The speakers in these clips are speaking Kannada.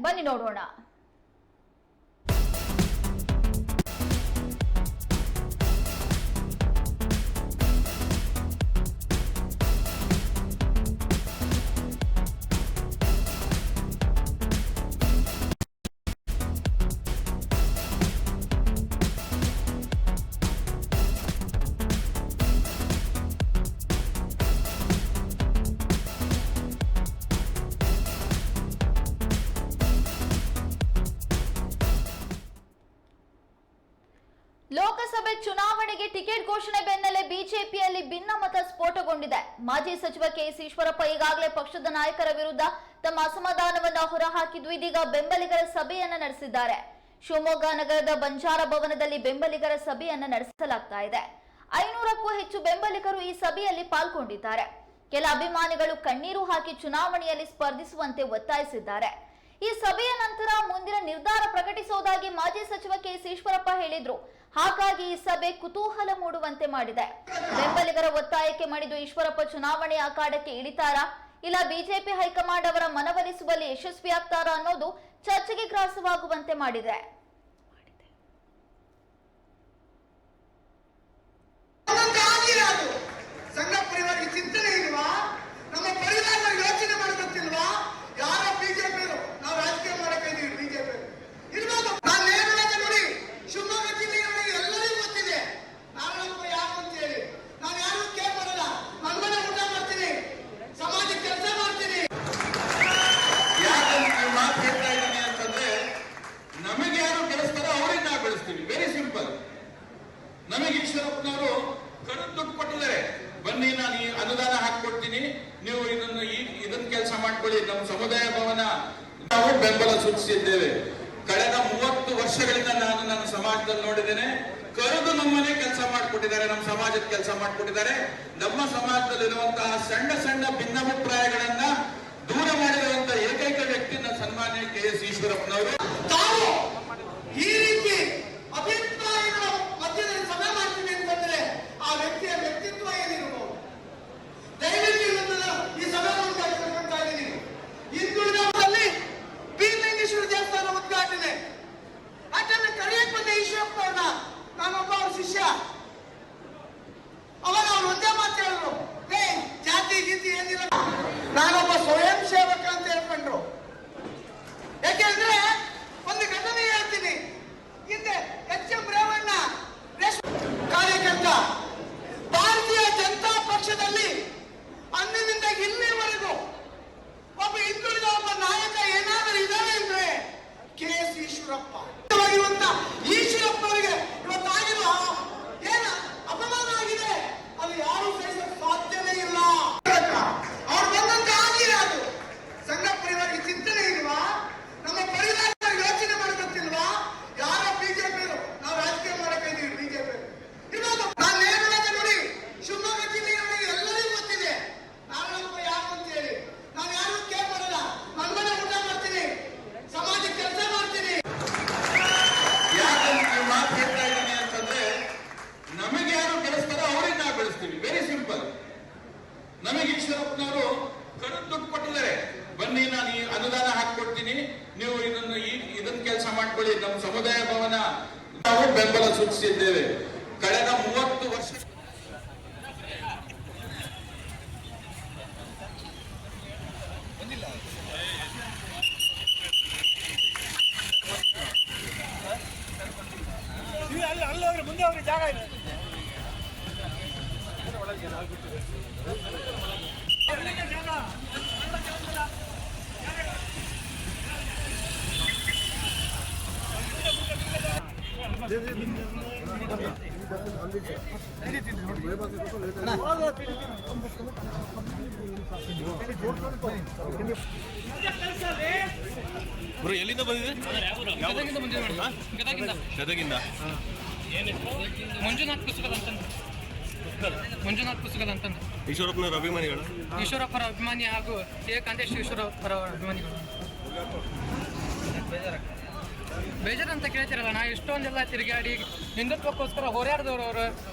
ಬನ್ನಿ ನೋಡೋಣ. ಲೋಕಸಭೆ ಚುನಾವಣೆಗೆ ಟಿಕೆಟ್ ಘೋಷಣೆ ಬೆನ್ನಲ್ಲೇ ಬಿಜೆಪಿಯಲ್ಲಿ ಭಿನ್ನಮತ ಸ್ಫೋಟಗೊಂಡಿದೆ. ಮಾಜಿ ಸಚಿವ ಕೆಎಸ್ ಈಶ್ವರಪ್ಪ ಈಗಾಗಲೇ ಪಕ್ಷದ ನಾಯಕರ ವಿರುದ್ಧ ತಮ್ಮ ಅಸಮಾಧಾನವನ್ನು ಹೊರಹಾಕಿದ್ದು ಇದೀಗ ಬೆಂಬಲಿಗರ ಸಭೆಯನ್ನ ನಡೆಸಿದ್ದಾರೆ. ಶಿವಮೊಗ್ಗ ನಗರದ ಬಂಜಾರ ಭವನದಲ್ಲಿ ಬೆಂಬಲಿಗರ ಸಭೆಯನ್ನ ನಡೆಸಲಾಗ್ತಾ ಇದೆ. 500ಕ್ಕೂ ಹೆಚ್ಚು ಬೆಂಬಲಿಗರು ಈ ಸಭೆಯಲ್ಲಿ ಪಾಲ್ಗೊಂಡಿದ್ದಾರೆ. ಕೆಲ ಅಭಿಮಾನಿಗಳು ಕಣ್ಣೀರು ಹಾಕಿ ಚುನಾವಣೆಯಲ್ಲಿ ಸ್ಪರ್ಧಿಸುವಂತೆ ಒತ್ತಾಯಿಸಿದ್ದಾರೆ. ಈ ಸಭೆಯ ನಂತರ ಮುಂದಿನ ನಿರ್ಧಾರ ಪ್ರಕಟಿಸುವುದಾಗಿ ಮಾಜಿ ಸಚಿವ ಕೆಎಸ್ ಈಶ್ವರಪ್ಪ ಹೇಳಿದ್ರು. ಹಾಗಾಗಿ ಈ ಸಭೆ ಕುತೂಹಲ ಮೂಡುವಂತೆ ಮಾಡಿದೆ. ಬೆಂಬಲಿಗರ ಒತ್ತಾಯಕ್ಕೆ ಮಣಿದು ಈಶ್ವರಪ್ಪ ಚುನಾವಣೆ ಅಖಾಡಕ್ಕೆ ಇಳಿತಾರಾ, ಇಲ್ಲ ಬಿಜೆಪಿ ಹೈಕಮಾಂಡ್ ಅವರ ಮನವೊಲಿಸುವಲ್ಲಿ ಯಶಸ್ವಿಯಾಗ್ತಾರಾ ಅನ್ನೋದು ಚರ್ಚೆಗೆ ಗ್ರಾಸವಾಗುವಂತೆ ಮಾಡಿದೆ. ನಮಗೆ ಈಶ್ವರಪ್ಪನವರು ಕಡಿಮೆ ದುಡ್ಡು ಕೊಟ್ಟಿದ್ದಾರೆ. ಬನ್ನಿ, ನಾನು ಈ ಅನುದಾನ ಹಾಕೊಡ್ತೀನಿ, ನೀವು ಇದನ್ನ ಕೆಲಸ ಮಾಡ್ಕೊಳ್ಳಿ. ನಮ್ಮ ಸಮುದಾಯ ಭವನ ನಾವು ಬೆಂಬಲ ಸೂಚಿಸಿದ್ದೇವೆ. ಕಳೆದ 30 ವರ್ಷಗಳಿಂದ ನಾನು ನನ್ನ ಸಮಾಜದಲ್ಲಿ ನೋಡಿದ್ದೇನೆ. ಕರೆದು ನಮ್ಮನೆ ಕೆಲಸ ಮಾಡಿಕೊಟ್ಟಿದ್ದಾರೆ, ನಮ್ಮ ಸಮಾಜದ ಕೆಲಸ ಮಾಡಿಕೊಟ್ಟಿದ್ದಾರೆ. ನಮ್ಮ ಸಮಾಜದಲ್ಲಿರುವಂತಹ ಸಣ್ಣ ಸಣ್ಣ ಭಿನ್ನಾಭಿಪ್ರಾಯಗಳನ್ನ ದೂರ ಮಾಡಿರುವಂತಹ ಏಕೈಕ ವ್ಯಕ್ತಿ ನನ್ನ ಸನ್ಮಾನ್ಯ ಕೆಎಸ್ ಈಶ್ವರಪ್ಪನವರು. ಈ ರೀತಿ ಅಭಿಪ್ರಾಯಗಳ ಮಧ್ಯದಲ್ಲಿ ಸಭೆ ಮಾಡ್ತೀನಿ ಅಂತಂದ್ರೆ ಆ ವ್ಯಕ್ತಿಯ ವ್ಯಕ್ತಿತ್ವ ಏನಿರಬಹುದು. ದಯವಿಟ್ಟು ಈ ಸಭೆ ಉದ್ಘಾಟಿಸ್ತಾ ಇದ್ದೀನಿ. ಹಿಂದುಳಿದಲ್ಲಿ ಬೀರಲಿಂಗೇಶ್ವರ ದೇವಸ್ಥಾನ ಉದ್ಘಾಟನೆ ಅದನ್ನು ಕರೆಯಕ್ಕೆ ಬಂದ ಈಶ್ವರಪ್ಪನವ್ರನ್ನ ನಾನೊಬ್ಬ ಅವ್ರ ಶಿಷ್ಯ. ಅವಾಗ ಅವ್ರು ಒಂದೇ ಮಾತು ಹೇಳಿದ್ರು, ಜಾತಿ ಗೀತಿ ಏನಿಲ್ಲ, ನಾನೊಬ್ಬ ಸ್ವಯಂ ಸೇವಕ ಅಂತ ಹೇಳ್ಕೊಂಡ್ರು. ಯಾಕೆಂದ್ರೆ ಒಂದು ಘಟನೆ ಹೇಳ್ತೀನಿ. ಹಿಂದೆ ಎಚ್.ಎಂ. ರೇವಣ್ಣ ಕಾರ್ಯಕರ್ತ ಭಾರತೀಯ ಜನತಾ ಪಕ್ಷದಲ್ಲಿ ಅಂದಿನಿಂದ ಇಲ್ಲಿವರೆಗೂ ಒಬ್ಬ ಹಿಂದುಳಿದ ಒಬ್ಬ ನಾಯಕ ಏನಾದರೂ ಇದ್ದಾನೆ ಅಂದ್ರೆ ಕೆಎಸ್ ಈಶ್ವರಪ್ಪ. ಈಶ್ವರಪ್ಪವರಿಗೆ ಇವತ್ತಾಗಿರುವ ಏನ ಅಪಮಾನ ಆಗಿದೆ, ಅದು ಯಾರು ಸಹಿಸಲು ಸಾಧ್ಯವೇ ಇಲ್ಲ. ಅವ್ರು ಬಂದಂತ ಆಗಿದೆ. ಅದು ಸಂಘ ಪರಿವಾರಕ್ಕೆ ಚಿಂತನೆ ಇಲ್ವಾ? ನಮ್ಮ ಪರಿವಾರ ಯೋಚನೆ ಮಾಡಬೇಕಿಲ್ವಾ? ಯಾರ ಬಿಜೆಪಿ ನಾವು ರಾಜಕೀಯ ಮಾಡಕ್ಕೆ ಇದೀವಿ. ಬಿಜೆಪಿ ಇರೋದು ನಾನು ನೇರವಾಗಿ ನೋಡಿ, ಶಿವಮೊಗ್ಗ ಜಿಲ್ಲೆಯಲ್ಲಿ ಎಲ್ಲರಿಗೂ ಗೊತ್ತಿದೆ ನಾರಾಯಣಪ್ಪ ಯಾರು ಅಂತ ಹೇಳಿ. ನಾನು ಯಾರು ಕೇರ್ ಮಾಡಲ್ಲ, ನನ್ನ ಮನೆ ಊಟ ಮಾಡ್ತೀನಿ, ಸಮಾಜಕ್ಕೆ ಕೆಲಸ ಮಾಡ್ತೀನಿ. ಯಾಕಂದ್ರೆ ಈ ಮಾತು ಹೇಳ್ತಾ ಇದ್ದೀನಿ ಅಂತಂದ್ರೆ, ನಮಗೆ ಯಾರು ಬೆಳೆಸ್ತಾರೋ ಅವ್ರಿಗೆ ನಾವು ಬೆಳೆಸ್ತೀವಿ. Very simple. ನಮಗೆ ಈಶ್ವರಪ್ಪನವರು ಕಡಿಮೆ ದುಡ್ಡು ಕೊಟ್ಟಿದ್ದಾರೆ. ಬನ್ನಿ, ನಾನು ಈ ಅನುದಾನ ಹಾಕೊಡ್ತೀನಿ, ನೀವು ಇದನ್ನ ಕೆಲಸ ಮಾಡ್ಕೊಳ್ಳಿ. ನಮ್ಮ ಸಮುದಾಯ ಭವನ ನಾವು ಬೆಂಬಲ ಸೂಚಿಸಿದ್ದೇವೆ. ಕಳೆದ 30 ವರ್ಷ ಅಲ್ಲವ್ರೆ ಮುಂದೆ ಅವ್ರಿಗೆ ಜಾಗ ಇದೆ. ಬ್ರೋ ಎಲ್ಲಿಂದ ಬಂದಿದೆ? ಗದಗಿಂದ. ಮಂಜುನಾಥ್ ಪುಸ್ತಕದ ಅಂತಂದ್ರೆ ಈಶ್ವರಪ್ಪನವರ ಅಭಿಮಾನಿಗಳು, ಈಶ್ವರಪ್ಪರ ಅಭಿಮಾನಿ ಹಾಗೂ ಕಾಂತೇಶ್ ಈಶ್ವರಪ್ಪರ ಅಭಿಮಾನಿಗಳು. ಬೇಜಾರಂತ ಕೇಳ್ತಿರಲ್ಲ, ನಾ ಇಷ್ಟೊಂದೆಲ್ಲ ತಿರುಗಾಡಿ ಹಿಂದುತ್ವಕ್ಕೋಸ್ಕರ ಹೋರಾಡಿದವರು, ಅವರು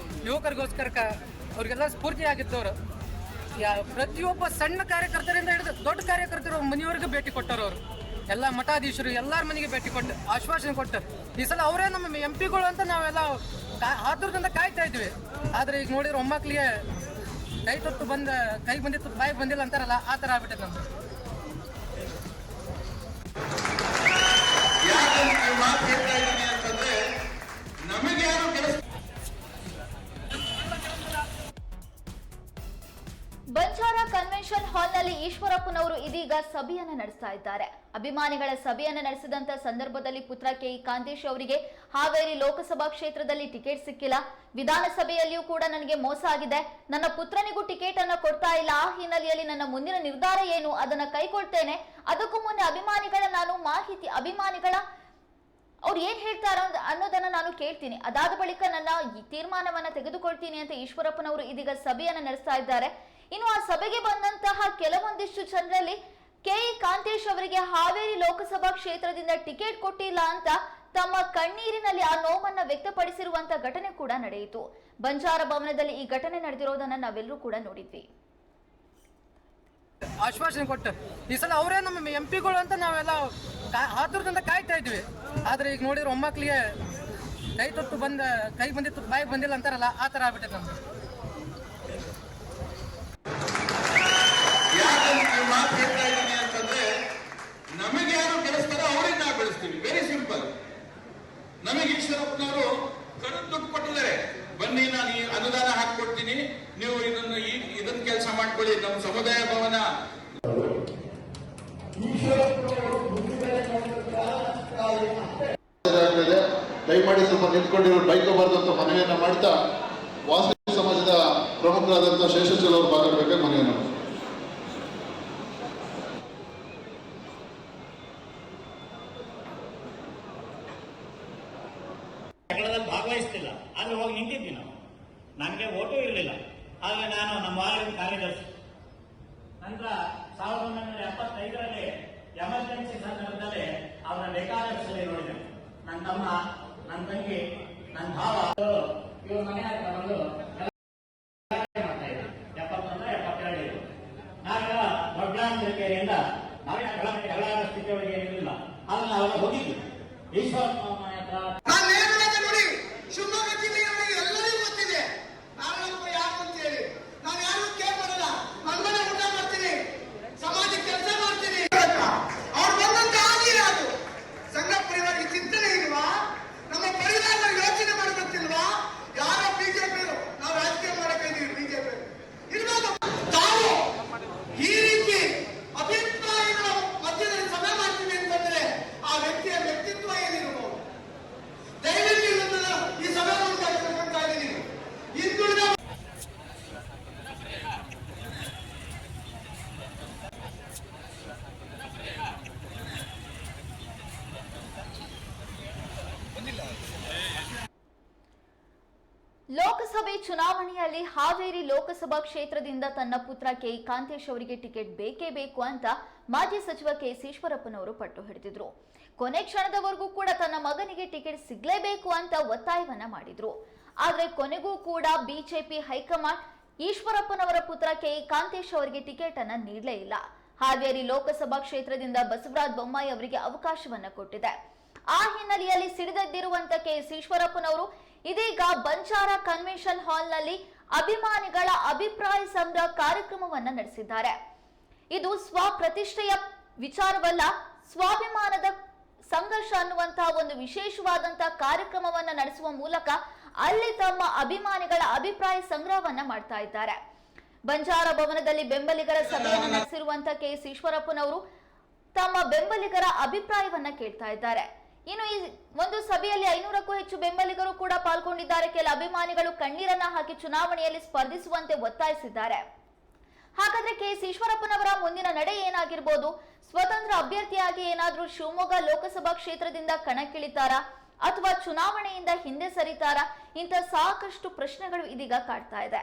ಯುವಕರಿಗೋಸ್ಕರ ಅವ್ರಿಗೆಲ್ಲ ಸ್ಫೂರ್ತಿ ಆಗಿದ್ದವರು. ಪ್ರತಿಯೊಬ್ಬ ಸಣ್ಣ ಕಾರ್ಯಕರ್ತರಿಂದ ಹಿಡಿದು ದೊಡ್ಡ ಕಾರ್ಯಕರ್ತರು ಮನೆಯವರೆಗೂ ಭೇಟಿ ಕೊಟ್ಟರು. ಅವರು ಎಲ್ಲ ಮಠಾಧೀಶರು ಎಲ್ಲರ ಮನೆಗೆ ಭೇಟಿ ಕೊಟ್ಟು ಆಶ್ವಾಸನೆ ಕೊಟ್ಟು ಈ ಸಲ ಅವರೇ ನಮ್ಮ MP ಗಳು ಅಂತ ನಾವೆಲ್ಲ ಆತುರದಿಂದ ಕಾಯ್ತಾ ಇದ್ವಿ. ಆದ್ರೆ ಈಗ ನೋಡಿದ್ರೆ ಒಮ್ಮಕ್ಕಳಿಗೆ ಕೈ ಬಂದಿತ್ತು ಬಾಯಿ ಬಂದಿಲ್ಲ ಅಂತಾರಲ್ಲ, ಆ ಥರ ಆಗ್ಬಿಟ್ಟೆ ನಮ್ದು. ಯಾಕಂದ್ರೆ ಮಾತು ಹೇಳ್ತಾ ಇದ್ದೀನಿ ಅಂತಂದ್ರೆ ನಮಗೆ ಯಾರು ಕೆಲಸ. ಬಂಜಾರ ಕನ್ವೆನ್ಷನ್ ಹಾಲ್ನಲ್ಲಿ ಈಶ್ವರಪ್ಪನವರು ಇದೀಗ ಸಭೆಯನ್ನ ನಡೆಸ್ತಾ ಇದ್ದಾರೆ. ಅಭಿಮಾನಿಗಳ ಸಭೆಯನ್ನ ನಡೆಸಿದಂತ ಸಂದರ್ಭದಲ್ಲಿ ಪುತ್ರ KE ಕಾಂತೇಶ್ ಅವರಿಗೆ ಹಾವೇರಿ ಲೋಕಸಭಾ ಕ್ಷೇತ್ರದಲ್ಲಿ ಟಿಕೆಟ್ ಸಿಕ್ಕಿಲ್ಲ. ವಿಧಾನಸಭೆಯಲ್ಲಿಯೂ ಕೂಡ ನನಗೆ ಮೋಸ ಆಗಿದೆ, ನನ್ನ ಪುತ್ರನಿಗೂ ಟಿಕೆಟ್ ಅನ್ನ ಕೊಡ್ತಾ ಇಲ್ಲ. ಆ ಹಿನ್ನೆಲೆಯಲ್ಲಿ ನನ್ನ ಮುಂದಿನ ನಿರ್ಧಾರ ಏನು ಅದನ್ನ ಕೈಗೊಳ್ತೇನೆ. ಅದಕ್ಕೂ ಮುನ್ನ ಅಭಿಮಾನಿಗಳ ಅವ್ರು ಏನ್ ಹೇಳ್ತಾರ ಅನ್ನೋದನ್ನ ನಾನು ಕೇಳ್ತೀನಿ. ಅದಾದ ಬಳಿಕ ನನ್ನ ಈ ತೀರ್ಮಾನವನ್ನ ತೆಗೆದುಕೊಳ್ತೀನಿ ಅಂತ ಈಶ್ವರಪ್ಪನವರು ಇದೀಗ ಸಭೆಯನ್ನ ನಡೆಸ್ತಾ ಇದ್ದಾರೆ. ಇನ್ನು ಆ ಸಭೆಗೆ ಬಂದಂತಹ ಕೆಲವೊಂದಿಷ್ಟು ಜನರಲ್ಲಿ KE ಕಾಂತೇಶ್ ಅವರಿಗೆ ಹಾವೇರಿ ಲೋಕಸಭಾ ಕ್ಷೇತ್ರದಿಂದ ಟಿಕೆಟ್ ಕೊಟ್ಟಿಲ್ಲ ಅಂತ ತಮ್ಮ ಕಣ್ಣೀರಿನಲ್ಲಿ ಆ ನೋವನ್ನ ವ್ಯಕ್ತಪಡಿಸಿರುವಂತ ಘಟನೆ ಕೂಡ ನಡೆಯಿತು. ಬಂಜಾರ ಭವನದಲ್ಲಿ ಈ ಘಟನೆ ನಡೆದಿರೋದನ್ನ ನಾವೆಲ್ಲರೂ ಕೂಡ ನೋಡಿದ್ವಿ. ಆಶ್ವಾಸನೆ ಕೊಟ್ಟು ಈ ಸಲ ಅವರೇ ನಮ್ಮ MP ಗಳು ಅಂತ ನಾವೆಲ್ಲ ಆತುರದಿಂದ ಕಾಯ್ತಾ ಇದ್ವಿ. ಆದ್ರೆ ಈಗ ನೋಡಿದ್ರೆ ಒಮ್ಮಕ್ಕಳಿಗೆ ಕೈ ಬಂದಿತ್ತು ಬಾಯಿ ಬಂದಿಲ್ಲ ಅಂತಾರಲ್ಲ, ಆ ಥರ ಆಗ್ಬಿಟ್ಟೆ ನಮ್ದು. ಯಾಕಂದ್ರೆ ಮಾತು ಹೇಳ್ತಾ ಇದ್ದೀನಿ ಅಂತಂದ್ರೆ ನಮಗೆ ಯಾರು ಬೆಳೆಸ್ತಾರೋ ಅವರಿಗೆ ನಾವು ಬೆಳೆಸ್ತೀವಿ. Very simple. ನಮಗೆ ಈಶ್ವರಪ್ಪನವರು ಕಡಿಮೆ ದುಡ್ಡು ಕೊಟ್ಟಿದ್ದಾರೆ. ಬನ್ನಿ ನಾನು ಈ ಅನುದಾನ ಹಾಕೊಡ್ತೀನಿ, ನೀವು ಇದನ್ನ ಕೆಲಸ ಮಾಡ್ಕೊಳ್ಳಿ. ನಮ್ಮ ಸಮುದಾಯ ಭವನ ದಯಮಾಡಿ ಸ್ವಲ್ಪ ನಿಂತ್ಕೊಂಡಿರೋ ಬೈಕೋಬಾರ್ದು ಅಂತ ಮನವಿಯನ್ನ ಮಾಡ್ತಾ ವಾಸವಿ ಸಮಾಜದ ಪ್ರಮುಖರಾದಂತಹ ಶೇಷಾಚಲ ಅವರು ಮಾತಾಡಬೇಕಾಗಿ ಮನವಿಯನ್ನು ಭಾಗವಹಿಸ್ತಿಲ್ಲ. ಅಲ್ಲಿ ಹೋಗಿ ನಿಂತಿದ್ವಿ ನಾವು. ನನಗೆ ಓಟು ಇರಲಿಲ್ಲ. ಆಗ ನಾನು ನಮ್ಮ ವಾರ್ಡಿನ ಕಾರ್ಯದರ್ಶಿ. ನಂತರ 1975ರಲ್ಲಿ ಎಮರ್ಜೆನ್ಸಿ ಸಂದರ್ಭದಲ್ಲಿ ಅವರ ಬೇಕಾದಷ್ಟಲ್ಲಿ ನೋಡಿದೆ. ನನ್ನ ತಮ್ಮ, ನನ್ನ ತಂಗಿ, ನನ್ನ ಭಾವ ಇವರು ಮನೆ ಬಂದು ಮಾಡ್ತಾ ಇದ್ರು. 71-72 ನಾವೆಲ್ಲ ದೊಡ್ಡಾಂತರಿಕೆಯಿಂದ ನಾವೇ ಕೆಳಗಡೆ ಸ್ಥಿತಿಯೊಳಗೆ ಇರಲಿಲ್ಲ. ಆಗ ನಾವೆಲ್ಲ ಹೋಗಿದ್ವಿ ಈಶ್ವರಪ್ಪ ಮನೆ ಹತ್ರ. ನೋಡಿ, ಶಿವಮೊಗ್ಗ ಜಿಲ್ಲೆಯಲ್ಲಿ ಎಲ್ಲರಿಗೂ ಗೊತ್ತಿದೆ ನಾರಾಯಣಪ್ಪ ಯಾರು ಅಂತ ಹೇಳಿ. ನಾನು ಯಾರು ಕೇಳ್ಬಾರಲ್ಲ. ಮನೆ ಊಟ ಮಾಡ್ತೀನಿ, ಸಮಾಜಕ್ಕೆ ಕೆಲಸ ಮಾಡ್ತೀನಿ. ಅವ್ರು ಬಂದಂತ ಆಗಿದೆ. ಅದು ಸಂಘ ಪರಿವಾರಕ್ಕೆ ಚಿಂತನೆ ಇಲ್ವಾ? ನಮ್ಮ ಪರಿವಾರ ಯೋಚನೆ ಮಾಡಬೇಕಿಲ್ವಾ? ಯಾರೋ ಬಿಜೆಪಿ ನಾವು ರಾಜಕೀಯ ಮಾಡಕ್ಕೆ ಇದೀವಿ. ಬಿಜೆಪಿ ಇರ್ಬೋದು. ತಾವು ಈ ರೀತಿ ಅಭಿಪ್ರಾಯಗಳ ಮಧ್ಯದಲ್ಲಿ ಸಭೆ ಮಾಡ್ತೀವಿ ಅಂತಂದ್ರೆ ಆ ವ್ಯಕ್ತಿಯ ವ್ಯಕ್ತಿತ್ವ ಏನಿರ್ಬೋದು? ದಯವಿಟ್ಟು ಈ ಸಭೆ ಮಾಡ್ತಾ ಇದ್ದೀನಿ. ಹಿಂದುಳಿದ ಲೋಕಸಭೆ ಚುನಾವಣೆಯಲ್ಲಿ ಹಾವೇರಿ ಲೋಕಸಭಾ ಕ್ಷೇತ್ರದಿಂದ ತನ್ನ ಪುತ್ರ KE ಕಾಂತೇಶ್ ಅವರಿಗೆ ಟಿಕೆಟ್ ಬೇಕೇ ಬೇಕು ಅಂತ ಮಾಜಿ ಸಚಿವ KS ಈಶ್ವರಪ್ಪನವರು ಪಟ್ಟು ಹಿಡಿದಿದ್ರು. ಕೊನೆ ಕ್ಷಣದವರೆಗೂ ಕೂಡ ತನ್ನ ಮಗನಿಗೆ ಟಿಕೆಟ್ ಸಿಗ್ಲೇಬೇಕು ಅಂತ ಒತ್ತಾಯವನ್ನ ಮಾಡಿದ್ರು. ಆದ್ರೆ ಕೊನೆಗೂ ಕೂಡ ಬಿಜೆಪಿ ಹೈಕಮಾಂಡ್ ಈಶ್ವರಪ್ಪನವರ ಪುತ್ರ KE ಕಾಂತೇಶ್ ಅವರಿಗೆ ಟಿಕೆಟ್ ಅನ್ನ ನೀಡಲೇ ಇಲ್ಲ. ಹಾವೇರಿ ಲೋಕಸಭಾ ಕ್ಷೇತ್ರದಿಂದ ಬಸವರಾಜ ಬೊಮ್ಮಾಯಿ ಅವರಿಗೆ ಅವಕಾಶವನ್ನ ಕೊಟ್ಟಿದೆ. ಆ ಹಿನ್ನೆಲೆಯಲ್ಲಿ ಸಿಡಿದೆದ್ದಿರುವಂತ KS ಈಶ್ವರಪ್ಪನವರು ಇದೀಗ ಬಂಜಾರ ಕನ್ವೆನ್ಷನ್ ಹಾಲ್ನಲ್ಲಿ ಅಭಿಮಾನಿಗಳ ಅಭಿಪ್ರಾಯ ಸಂಗ್ರಹ ಕಾರ್ಯಕ್ರಮವನ್ನ ನಡೆಸಿದ್ದಾರೆ. ಇದು ಸ್ವಪ್ರತಿಷ್ಠೆಯ ವಿಚಾರವಲ್ಲ, ಸ್ವಾಭಿಮಾನದ ಸಂಘರ್ಷ ಅನ್ನುವಂತಹ ಒಂದು ವಿಶೇಷವಾದಂತಹ ಕಾರ್ಯಕ್ರಮವನ್ನ ನಡೆಸುವ ಮೂಲಕ ಅಲ್ಲಿ ತಮ್ಮ ಅಭಿಮಾನಿಗಳ ಅಭಿಪ್ರಾಯ ಸಂಗ್ರಹವನ್ನ ಮಾಡ್ತಾ ಇದ್ದಾರೆ. ಬಂಜಾರ ಭವನದಲ್ಲಿ ಬೆಂಬಲಿಗರ ಸಭೆಯನ್ನು ನಡೆಸಿರುವಂತಹ KS ಈಶ್ವರಪ್ಪನವರು ತಮ್ಮ ಬೆಂಬಲಿಗರ ಅಭಿಪ್ರಾಯವನ್ನ ಕೇಳ್ತಾ ಇದ್ದಾರೆ. ಇನ್ನು ಈ ಒಂದು ಸಭೆಯಲ್ಲಿ 500ಕ್ಕೂ ಹೆಚ್ಚು ಬೆಂಬಲಿಗರು ಕೂಡ ಪಾಲ್ಗೊಂಡಿದ್ದಾರೆ. ಕೆಲ ಅಭಿಮಾನಿಗಳು ಕಣ್ಣೀರನ್ನ ಹಾಕಿ ಚುನಾವಣೆಯಲ್ಲಿ ಸ್ಪರ್ಧಿಸುವಂತೆ ಒತ್ತಾಯಿಸಿದ್ದಾರೆ. ಹಾಗಾದ್ರೆ KS ಈಶ್ವರಪ್ಪನವರ ಮುಂದಿನ ನಡೆ ಏನಾಗಿರ್ಬೋದು? ಸ್ವತಂತ್ರ ಅಭ್ಯರ್ಥಿಯಾಗಿ ಏನಾದ್ರೂ ಶಿವಮೊಗ್ಗ ಲೋಕಸಭಾ ಕ್ಷೇತ್ರದಿಂದ ಕಣಕ್ಕಿಳಿತಾರಾ ಅಥವಾ ಚುನಾವಣೆಯಿಂದ ಹಿಂದೆ ಸರಿತಾರಾ? ಇಂಥ ಸಾಕಷ್ಟು ಪ್ರಶ್ನೆಗಳು ಇದೀಗ ಕಾಡ್ತಾ ಇದೆ.